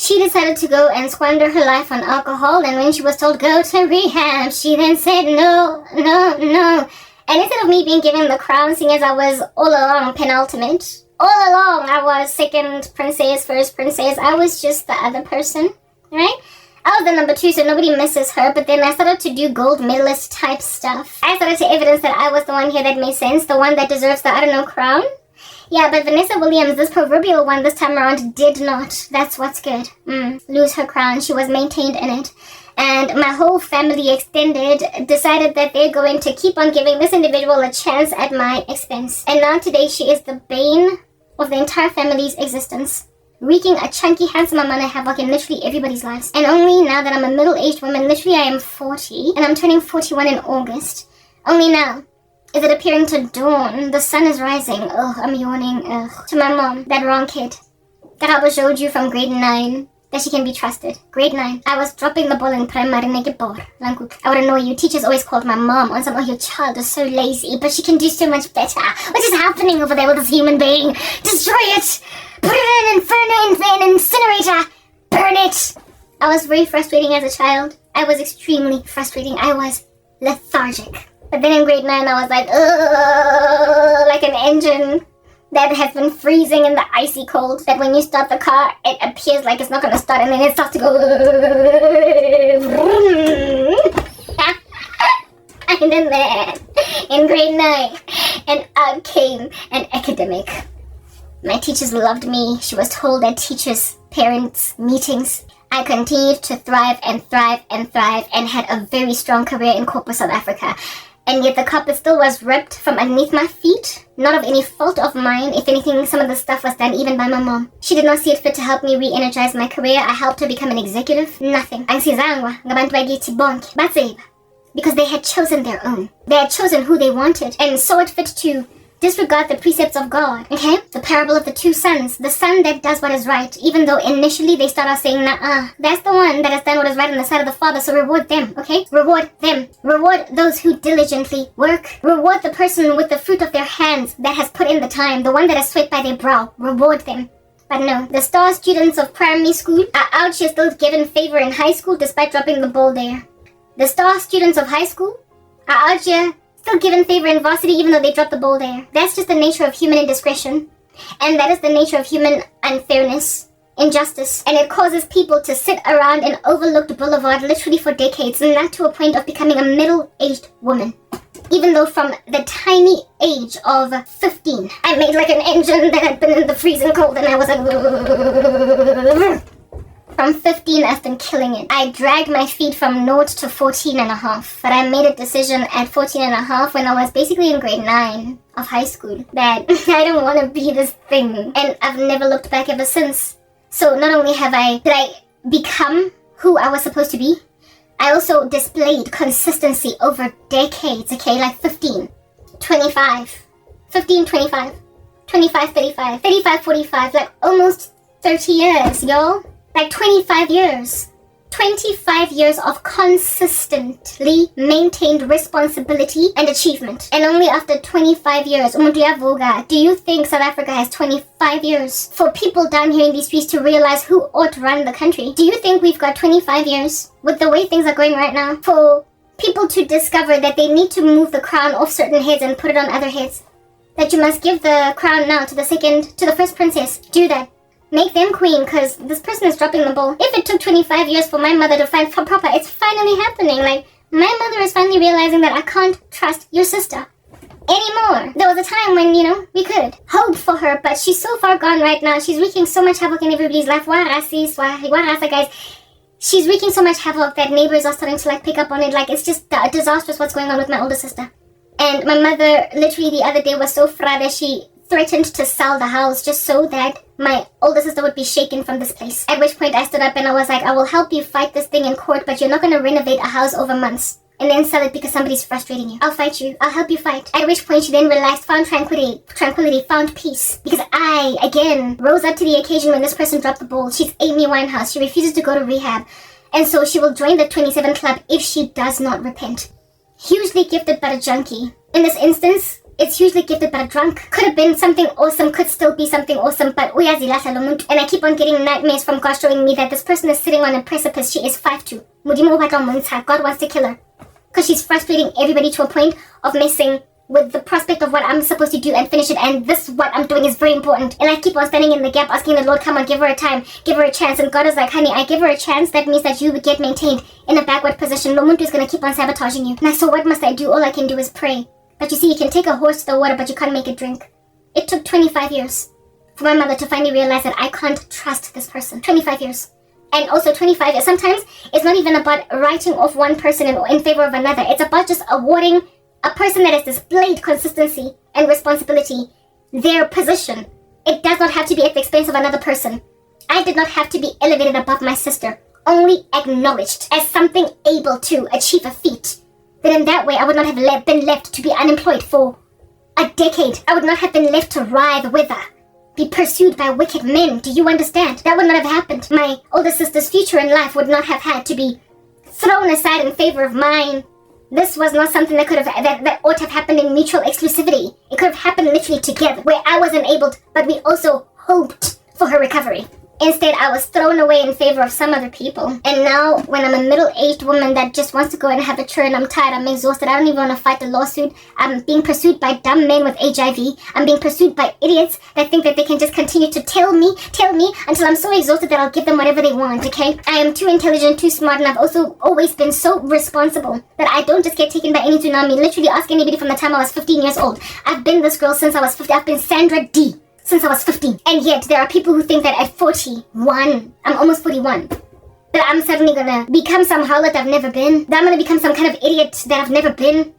She decided to go and squander her life on alcohol, and when she was told go to rehab, she then said no. And instead of me being given the crown, seeing as I was all along penultimate, all along I was second princess, first princess, I was just the other person, right? I was the number 2, so nobody misses her, but then I started to do gold medalist type stuff. I started to evidence that I was the one here that made sense, the one that deserves the, crown. Yeah, but Vanessa Williams, this proverbial one this time around, did not. That's what's good. Lose her crown. She was maintained in it. And my whole family extended decided that they're going to keep on giving this individual a chance at my expense. And now today she is the bane of the entire family's existence, wreaking a chunky, handsome amount of havoc in literally everybody's lives. And only now that I'm a middle-aged woman, literally I am 40, and I'm turning 41 in August. Only now is it appearing to dawn. The sun is rising. Ugh, I'm yawning. Ugh. To my mom, that wrong kid. Karabo showed you from grade 9 that she can be trusted. Grade 9. I was dropping the ball in primary. I would annoy you. Teachers always called my mom on some, oh, your child is so lazy, but she can do so much better. What is happening over there with this human being? Destroy it! Put it in an incinerator! Burn it! I was very frustrating as a child. I was extremely frustrating. I was lethargic. But then in grade 9, I was like, ugh, like an engine that has been freezing in the icy cold. That when you start the car, it appears like it's not going to start, and then it starts to go. And then in grade 9, and out came an academic. My teachers loved me. She was told at teachers' parents' meetings. I continued to thrive and had a very strong career in corporate South Africa. And yet the carpet still was ripped from underneath my feet. Not of any fault of mine. If anything, some of the stuff was done even by my mom. She did not see it fit to help me re-energize my career. I helped her become an executive. Nothing. Because they had chosen their own. They had chosen who they wanted and saw it fit to disregard the precepts of God, okay? The parable of the 2 sons. The son that does what is right, even though initially they start off saying, nah, that's the one that has done what is right on the side of the father, so reward them, okay? Reward them. Reward those who diligently work. Reward the person with the fruit of their hands that has put in the time, the one that has sweat by their brow. Reward them. But no, the star students of primary school are out here still given favor in high school despite dropping the ball there. The star students of high school are out here still given favor in varsity even though they dropped the ball there. That's just the nature of human indiscretion. And that is the nature of human unfairness, injustice. And it causes people to sit around an overlooked boulevard literally for decades, and not to a point of becoming a middle-aged woman. Even though from the tiny age of 15, I made like an engine that had been in the freezing cold, and I was like... From 15, I've been killing it. I dragged my feet from 0 to 14 and a half. But I made a decision at 14 and a half when I was basically in grade 9 of high school that I don't want to be this thing. And I've never looked back ever since. So not only did I become who I was supposed to be, I also displayed consistency over decades, okay? Like 15, 25, 15, 25, 25, 35, 35, 45, like almost 30 years, y'all. Like 25 years. 25 years of consistently maintained responsibility and achievement. And only after 25 years, do you think South Africa has 25 years for people down here in these streets to realize who ought to run the country? Do you think we've got 25 years with the way things are going right now for people to discover that they need to move the crown off certain heads and put it on other heads? That you must give the crown now to the first princess. Do that. Make them queen, because this person is dropping the ball. If it took 25 years for my mother to find proper, it's finally happening. Like, my mother is finally realizing that I can't trust your sister anymore. There was a time when, we could hope for her, but she's so far gone right now. She's wreaking so much havoc in everybody's life. Guys. She's wreaking so much havoc that neighbors are starting to, pick up on it. Like, it's just disastrous what's going on with my older sister. And my mother, literally the other day, was so fried that she threatened to sell the house just so that my older sister would be shaken from this place. At which point I stood up and I was like, I will help you fight this thing in court, but you're not going to renovate a house over months and then sell it because somebody's frustrating you. I'll fight you. I'll help you fight. At which point she then relaxed, found tranquility, found peace. Because I, again, rose up to the occasion when this person dropped the ball. She's Amy Winehouse. She refuses to go to rehab. And so she will join the 27 Club if she does not repent. Hugely gifted but a junkie. In this instance, It's hugely gifted but a drunk. Could have been something awesome, could still be something awesome, but uyazilahla lo muntu. And I keep on getting nightmares from God showing me that this person is sitting on a precipice. She is 5'2". God wants to kill her. Because she's frustrating everybody to a point of messing with the prospect of what I'm supposed to do and finish it, and this what I'm doing is very important. And I keep on standing in the gap asking the Lord, come on, give her a time, give her a chance. And God is like, honey, I give her a chance, that means that you would get maintained in a backward position. No muntu is going to keep on sabotaging you. Now, so what must I do? All I can do is pray. But you see, you can take a horse to the water, but you can't make it drink. It took 25 years for my mother to finally realize that I can't trust this person. 25 years. And also 25 years. Sometimes it's not even about writing off one person in favor of another. It's about just awarding a person that has displayed consistency and responsibility their position. It does not have to be at the expense of another person. I did not have to be elevated above my sister, only acknowledged as something able to achieve a feat. Then in that way, I would not have been left to be unemployed for a decade. I would not have been left to writhe with her, be pursued by wicked men. Do you understand? That would not have happened. My older sister's future in life would not have had to be thrown aside in favor of mine. This was not something that could have that ought to have happened in mutual exclusivity. It could have happened literally together, where I was enabled, but we also hoped for her recovery. Instead, I was thrown away in favor of some other people. And now, when I'm a middle-aged woman that just wants to go and have a churn, I'm tired, I'm exhausted, I don't even want to fight the lawsuit. I'm being pursued by dumb men with HIV. I'm being pursued by idiots that think that they can just continue to tell me, until I'm so exhausted that I'll give them whatever they want, okay? I am too intelligent, too smart, and I've also always been so responsible that I don't just get taken by any tsunami. Literally, ask anybody from the time I was 15 years old. I've been this girl since I was 15. I've been Sandra D since I was 15. And yet, there are people who think that at 41, I'm almost 41, that I'm suddenly gonna become some harlot I've never been, that I'm gonna become some kind of idiot that I've never been,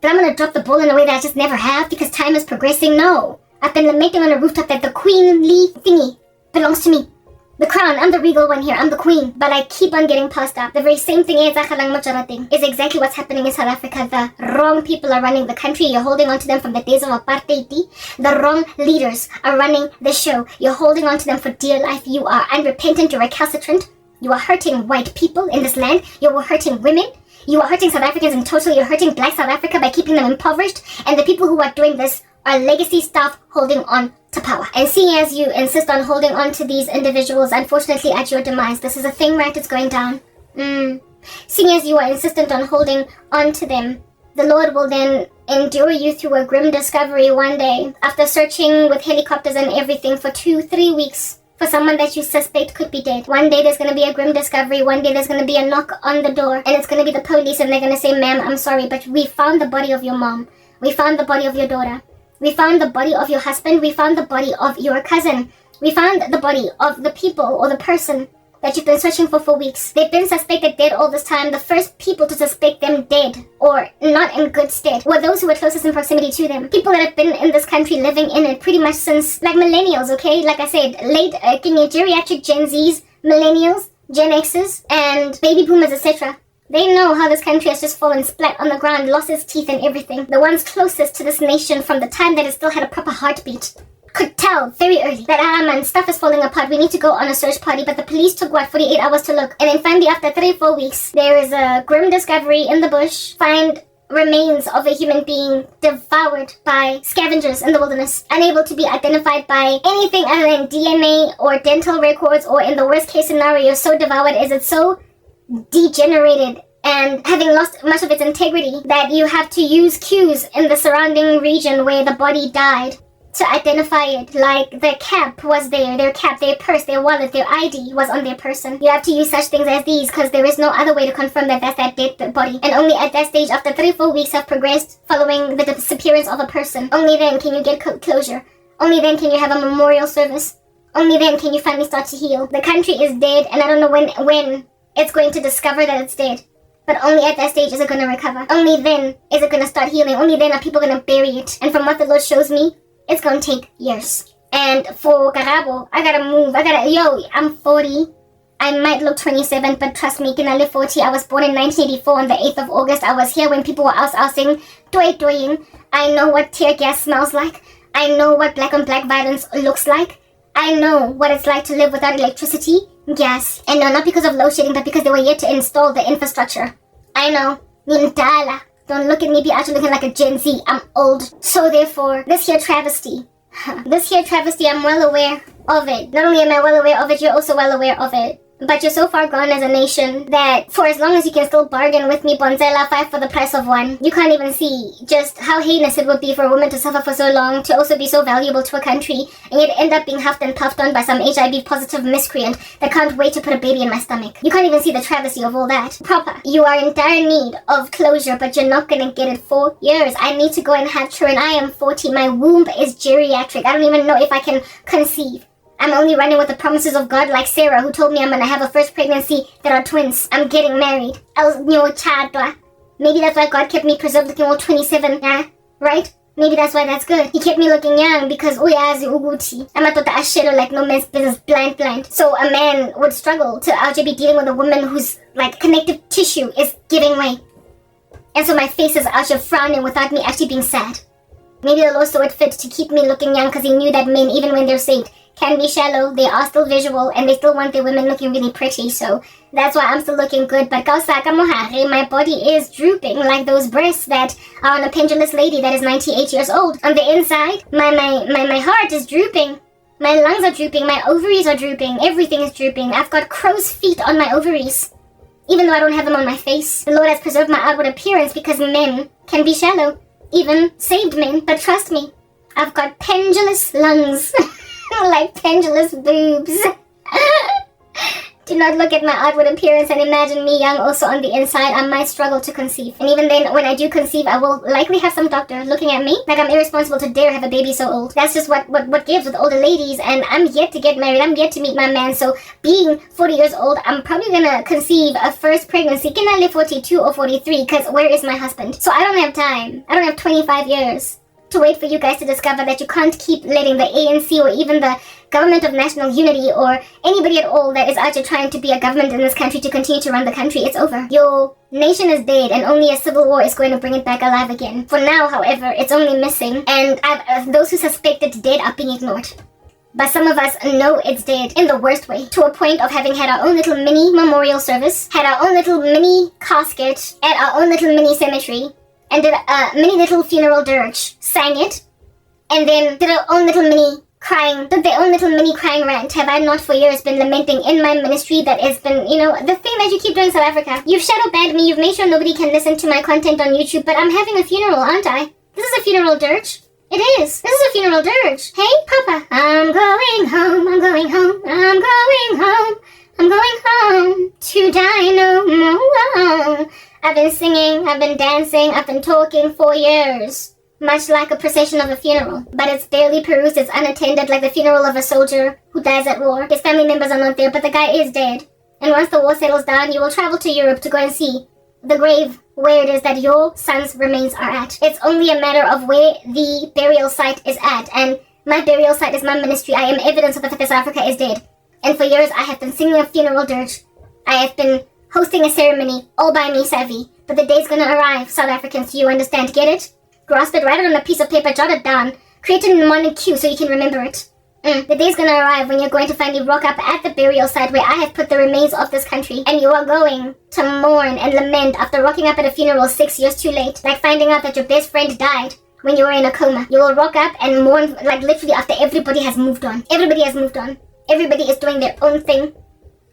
that I'm gonna drop the ball in a way that I just never have because time is progressing. No. I've been lamenting on a rooftop that the queenly thingy belongs to me. The crown, I'm the regal one here, I'm the queen. But I keep on getting passed up. The very same thing is exactly what's happening in South Africa. The wrong people are running the country. You're holding on to them from the days of apartheid. The wrong leaders are running the show. You're holding on to them for dear life. You are unrepentant, you're recalcitrant. You are hurting white people in this land. You are hurting women. You are hurting South Africans in total. You're hurting Black South Africa by keeping them impoverished. And the people who are doing this are legacy staff holding on to power. And seeing as you insist on holding on to these individuals, unfortunately at your demise, this is a thing, right? It's going down. Seeing as you are insistent on holding on to them, the Lord will then endure you through a grim discovery one day, after searching with helicopters and everything for 2-3 weeks for someone that you suspect could be dead. One day there's going to be a grim discovery. One day there's going to be a knock on the door, and it's going to be the police, and they're going to say, ma'am, I'm sorry, but we found the body of your mom. We found the body of your daughter. We found the body of your husband. We found the body of your cousin. We found the body of the people or the person that you've been searching for weeks. They've been suspected dead all this time. The first people to suspect them dead or not in good stead were those who were closest in proximity to them. People that have been in this country, living in it pretty much since, like, millennials, okay? Like I said, late geriatric Gen Zs, millennials, Gen Xs, and baby boomers, etc. They know how this country has just fallen splat on the ground, lost its teeth and everything. The ones closest to this nation from the time that it still had a proper heartbeat could tell very early that, man, stuff is falling apart. We need to go on a search party. But the police took, 48 hours to look. And then finally, after 3-4 weeks, there is a grim discovery in the bush. Find remains of a human being devoured by scavengers in the wilderness, unable to be identified by anything other than DNA or dental records, or in the worst case scenario, so devoured is it so degenerated and having lost much of its integrity that you have to use cues in the surrounding region where the body died to identify it. Like, their cap was there, their cap, their purse, their wallet, their ID was on their person. You have to use such things as these because there is no other way to confirm that that's that dead body. And only at that stage, after 3-4 weeks have progressed following the disappearance of a person, only then can you get closure. Only then can you have a memorial service. Only then can you finally start to heal. The country is dead, and I don't know when it's going to discover that it's dead. But only at that stage is it going to recover. Only then is it going to start healing. Only then are people going to bury it. And from what the Lord shows me, it's going to take years. And for Karabo, I gotta move. I'm 40. I might look 27, but trust me, can I live 40? I was born in 1984 on the 8th of August. I was here when people were out-ousing, doing. I know what tear gas smells like. I know what black on black violence looks like. I know what it's like to live without electricity, gas, and no, not because of load shedding, but because they were yet to install the infrastructure. I know. Nindala. Don't look at me, be out here looking like a Gen Z. I'm old. So therefore, this here travesty, I'm well aware of it. Not only am I well aware of it, you're also well aware of it. But you're so far gone as a nation that for as long as you can still bargain with me, Bonzela, 5 for the price of 1, you can't even see just how heinous it would be for a woman to suffer for so long, to also be so valuable to a country, and yet end up being huffed and puffed on by some HIV-positive miscreant that can't wait to put a baby in my stomach. You can't even see the travesty of all that. Proper. You are in dire need of closure, but you're not gonna get it for years. I need to go and have children. I am 40. My womb is geriatric. I don't even know if I can conceive. I'm only running with the promises of God, like Sarah, who told me I'm gonna have a first pregnancy that are twins. I'm getting married. Maybe that's why God kept me preserved looking all 27, right? Maybe that's why that's good. He kept me looking young because uyazi uguti. I'm not a shadow like no man's business, blind. So a man would struggle to actually be dealing with a woman whose like connective tissue is giving way. And so my face is out here frowning without me actually being sad. Maybe the Lord saw it fit to keep me looking young because he knew that men, even when they're saved, can be shallow, they are still visual, and they still want their women looking really pretty, so that's why I'm still looking good. But kausaka mohare, my body is drooping like those breasts that are on a pendulous lady that is 98 years old. On the inside, my heart is drooping, my lungs are drooping, my ovaries are drooping, everything is drooping. I've got crow's feet on my ovaries, even though I don't have them on my face. The Lord has preserved my outward appearance because men can be shallow, even saved men, but trust me, I've got pendulous lungs. Like pendulous boobs. Do not look at my outward appearance and imagine me young also on the inside. I might struggle to conceive. And even then, when I do conceive, I will likely have some doctor looking at me like I'm irresponsible to dare have a baby so old. That's just what gives with older ladies, and I'm yet to get married. I'm yet to meet my man. So being 40 years old, I'm probably gonna conceive a first pregnancy. Can I live 42 or 43? Because where is my husband? So I don't have time. I don't have 25 years to wait for you guys to discover that you can't keep letting the ANC or even the government of national unity or anybody at all that is out there trying to be a government in this country to continue to run the country. It's over. Your nation is dead, and only a civil war is going to bring it back alive again. For now, however, it's only missing, and those who suspect it's dead are being ignored. But some of us know it's dead in the worst way, to a point of having had our own little mini memorial service, had our own little mini casket at our own little mini cemetery, and did a mini little funeral dirge, sang it, and then did our own little mini crying, did their own little mini crying rant. Have I not for years been lamenting in my ministry that has been, the thing that you keep doing in South Africa? You've shadow banned me, you've made sure nobody can listen to my content on YouTube, but I'm having a funeral, aren't I? This is a funeral dirge. It is. This is a funeral dirge. Hey, Papa. I'm going home, I'm going home, I'm going home, I'm going home to die no more. I've been singing, I've been dancing, I've been talking for years. Much like a procession of a funeral. But it's barely perused, it's unattended, like the funeral of a soldier who dies at war. His family members are not there, but the guy is dead. And once the war settles down, you will travel to Europe to go and see the grave where it is that your son's remains are at. It's only a matter of where the burial site is at. And my burial site is my ministry. I am evidence of the fact that South Africa is dead. And for years, I have been singing a funeral dirge. I have been hosting a ceremony all by me, Savvy. But the day's gonna arrive, South Africans, do you understand? Get it? Grasp it, write it on a piece of paper, jot it down, create a mnemonic cue so you can remember it. The day's gonna arrive when you're going to finally rock up at the burial site where I have put the remains of this country, and you are going to mourn and lament after rocking up at a funeral 6 years too late, like finding out that your best friend died when you were in a coma. You will rock up and mourn like literally after everybody has moved on. Everybody has moved on. Everybody is doing their own thing.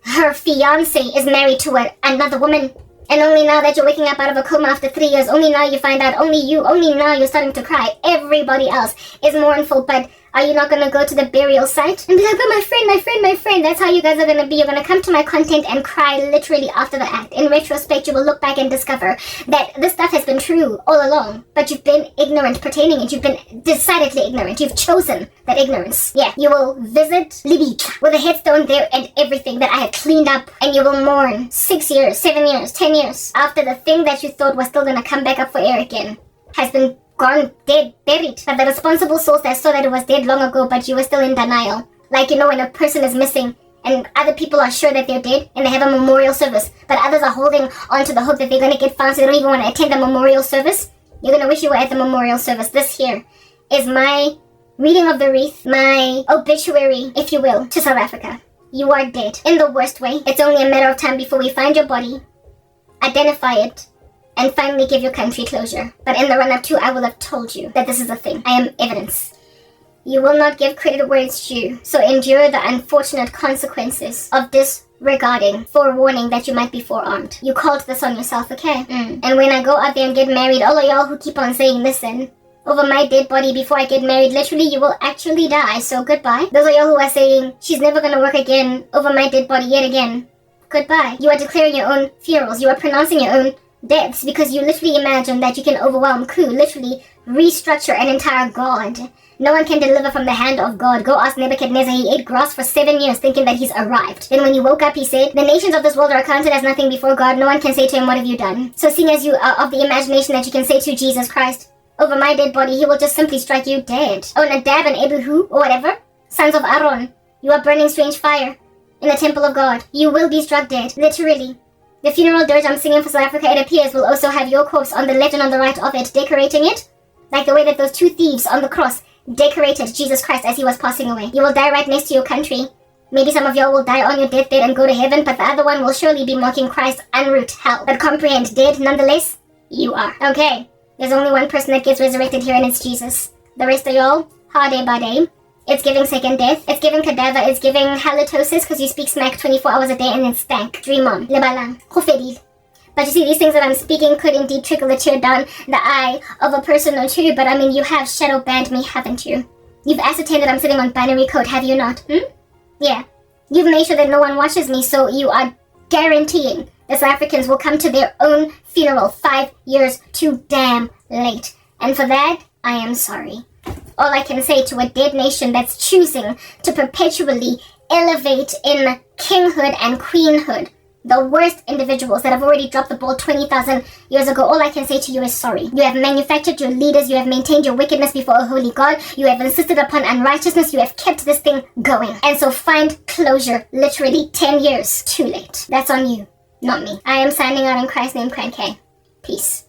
Her fiance is married to another woman. And only now that you're waking up out of a coma after 3 years, only now you find out, only now you're starting to cry. Everybody else is mournful, but are you not going to go to the burial site and be like, oh, my friend? That's how you guys are going to be. You're going to come to my content and cry literally after the act. In retrospect, you will look back and discover that this stuff has been true all along, but you've been ignorant pertaining it. You've been decidedly ignorant. You've chosen that ignorance. Yeah, you will visit Libby with a headstone there and everything that I have cleaned up, and you will mourn 6 years, 7 years, 10 years after the thing that you thought was still going to come back up for air again has been gone, dead, buried. But the responsible source that saw that it was dead long ago, but you were still in denial. Like, when a person is missing and other people are sure that they're dead and they have a memorial service, but others are holding on to the hope that they're going to get found, so they don't even want to attend the memorial service. You're going to wish you were at the memorial service. This here is my reading of the wreath, my obituary, if you will, to South Africa. You are dead in the worst way. It's only a matter of time before we find your body, identify it, and finally give your country closure. But in the run-up to, I will have told you that this is a thing. I am evidence. You will not give credit where it's due, so endure the unfortunate consequences of disregarding forewarning that you might be forearmed. You called this on yourself, okay? And when I go out there and get married, all of y'all who keep on saying, listen, over my dead body before I get married, literally you will actually die, so goodbye. Those of y'all who are saying, she's never gonna work again over my dead body yet again, goodbye. You are declaring your own funerals. You are pronouncing your own deaths because you literally imagine that you can overwhelm, literally restructure an entire god. No one can deliver from the hand of God. Go ask Nebuchadnezzar. He ate grass for 7 years thinking that he's arrived. Then when he woke up, he said, the nations of this world are accounted as nothing before God. No one can say to him, what have you done? So seeing as you are of the imagination that you can say to Jesus Christ, over my dead body, he will just simply strike you dead. Oh, Nadab and Abihu, or whatever, sons of Aaron, you are burning strange fire in the temple of God. You will be struck dead, literally. The funeral dirge I'm singing for South Africa, it appears, will also have your corpse on the left and on the right of it, decorating it, like the way that those two thieves on the cross decorated Jesus Christ as he was passing away. You will die right next to your country. Maybe some of y'all will die on your deathbed and go to heaven, but the other one will surely be mocking Christ en route hell. But comprehend, dead nonetheless, you are. Okay, there's only one person that gets resurrected here, and it's Jesus. The rest of y'all, hard day by day. It's giving second death. It's giving cadaver. It's giving halitosis because you speak smack 24 hours a day and then stank. Dream on. Lebalang. Khofedile. But you see, these things that I'm speaking could indeed trickle a tear down the eye of a person or two, but I mean, you have shadow banned me, haven't you? You've ascertained that I'm sitting on binary code, have you not? Yeah. You've made sure that no one watches me, so you are guaranteeing the South Africans will come to their own funeral 5 years too damn late. And for that, I am sorry. All I can say to a dead nation that's choosing to perpetually elevate in kinghood and queenhood the worst individuals that have already dropped the ball 20,000 years ago, all I can say to you is sorry. You have manufactured your leaders, you have maintained your wickedness before a holy God, you have insisted upon unrighteousness, you have kept this thing going. And so find closure literally 10 years too late. That's on you, not me. I am signing out in Christ's name, Crank. Peace.